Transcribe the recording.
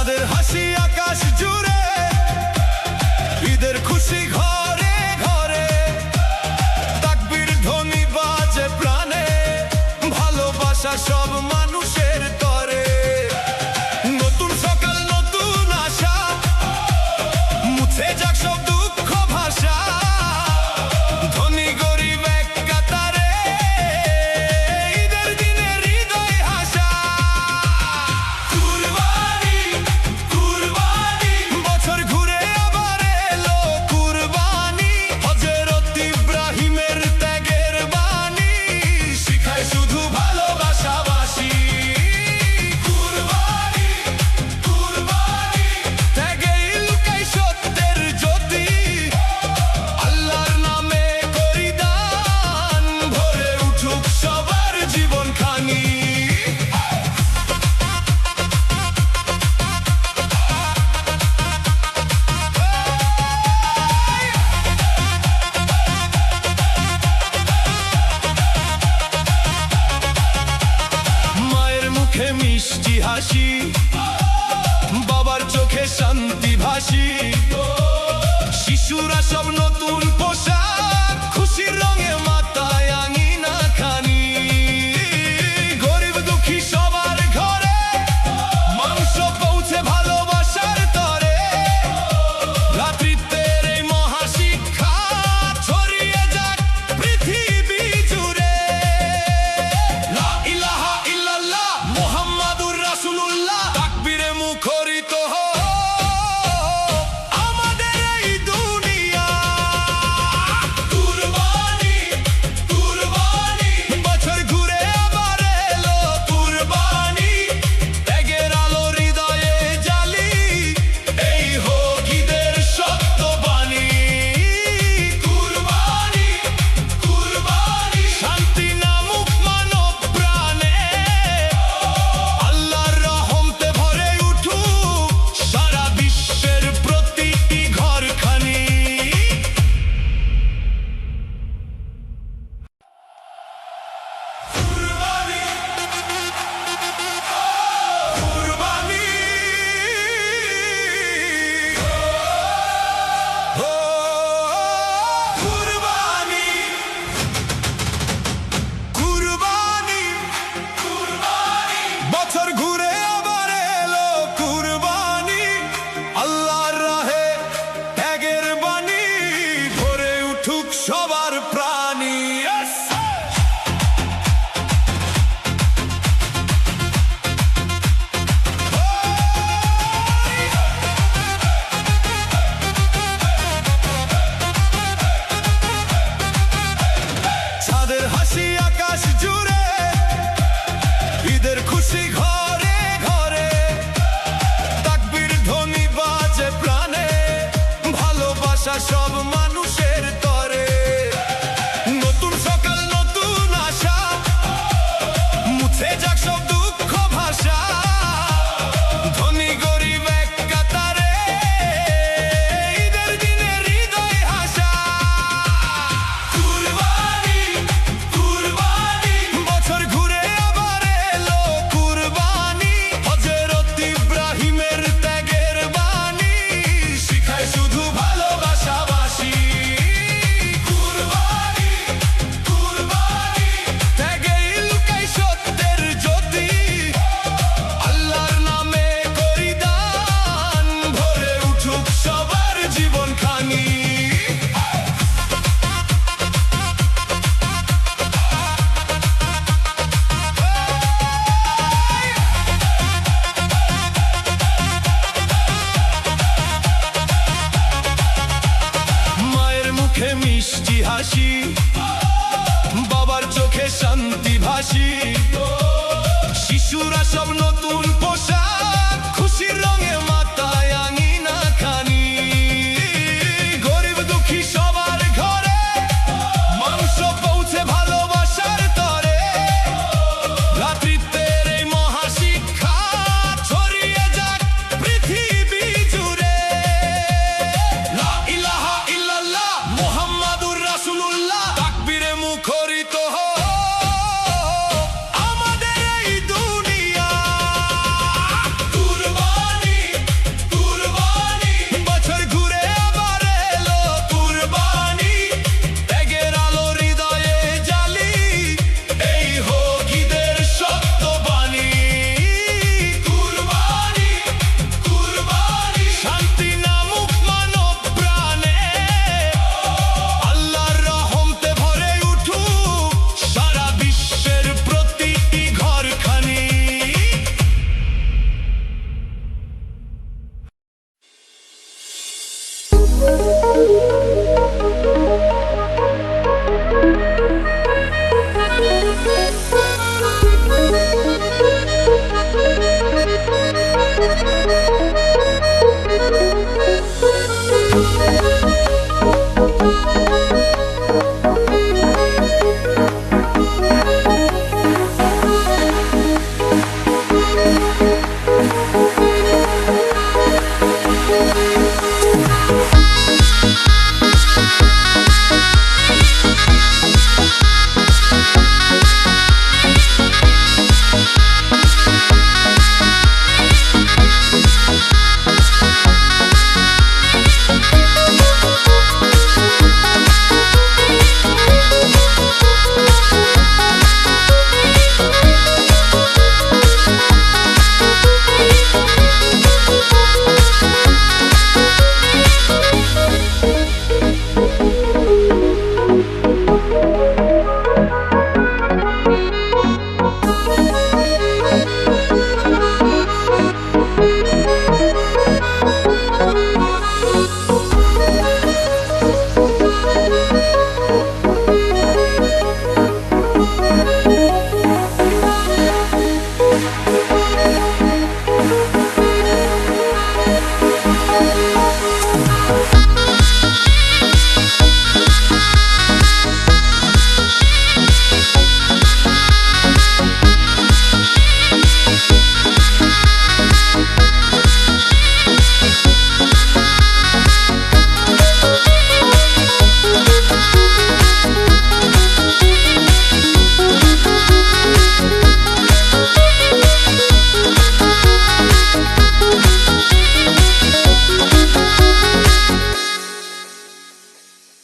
চাঁদের হাসি আকাশ জুড়ে, ঈদের খুশি ঘরে ঘরে, তাকবীর ধ্বনি বাজে প্রাণে, ভালোবাসা সব মানুষের তরে। নতুন সকাল নতুন আশা, মুছে যাক সব দুঃখ ভাষা, ধনী গরিব এক কাতারে, ঈদের দিনে হৃদয় হাসা। কুরবানি কুরবানি, বছর ঘুরে আবার এলো কুরবানি, হযরত ইব্রাহিমের ত্যাগের বাণী শিখায় শুধু ভালোবাসাবাসী। কুরবানি কুরবানি, ত্যাগেই লুকায় সত্যের জ্যোতি, আল্লাহর নামে করি দান, ভরে উঠুক সবার জীবন খানি। মায়ের মুখে মিষ্টি হাসি, বাবার চোখে শান্তি ভাসি, শিশুরা সব নতুন পোশাক, খুশির রঙে মাথায় আঙিনা খানি। গরিব দুঃখী সবার ঘরে মাংস পৌঁছে ভালোবাসার তরে, ভ্রাতৃত্বের এই মহাশিক্ষা ছড়িয়ে যাক পৃথিবী জুড়ে। লা ইলাহা ইল্লাল্লাহ মুহাম্মাদুর রাসূলুল্লাহ, তাকবীরে মুখরিত হোক আমাদের এই দুনিয়া। কুরবানি কুরবানি, বছর ঘুরে আবার এলো কুরবানি, ত্যাগের আলো হৃদয়ে জ্বালি, এই হোক ঈদের সত্য বাণী। কুরবানি কুরবানি, শান্তি নামুক মানব প্রাণে, আল্লাহর রহমতে ভরে উঠুক সারা বিশ্বের প্রতিটি ঘরখানি। কুরবানি কুরবানি, ও কুরবানি কুরবানি কুরবানি, বছর ঘুরে আবার এলো কুরবানি, আল্লাহর রাহে ত্যাগের বাণী ভরে উঠুক সবার প্রাণী। চাঁদের হাসি আকাশ জুড়ে, ঈদের খুশি ঘরে ঘরে, তাকবীর ধ্বনি বাজে প্রাণে, ভালোবাসা সব মানুষের তরে। নতুন সকাল নতুন আশা, মুছে যাক সব দুঃখ ভাষা, ধনী গরিব এক কাতারে, ঈদের দিনে হৃদয় হাসা। কুরবানি কুরবানি, বছর ঘুরে আবার এলো কুরবানি, হযরত ইব্রাহিমের ত্যাগের বাণী শিখায় শুধু ভালোবাসাবাসী। কুরবানি কুরবানি, ত্যাগেই লুকায় সত্যের জ্যোতি, আল্লাহর নামে করি দান, ভরে উঠুক সবার জীবন খানি। মায়ের মুখে মিষ্টি হাসি, বাবার চোখে শান্তি ভাসি, শিশুরা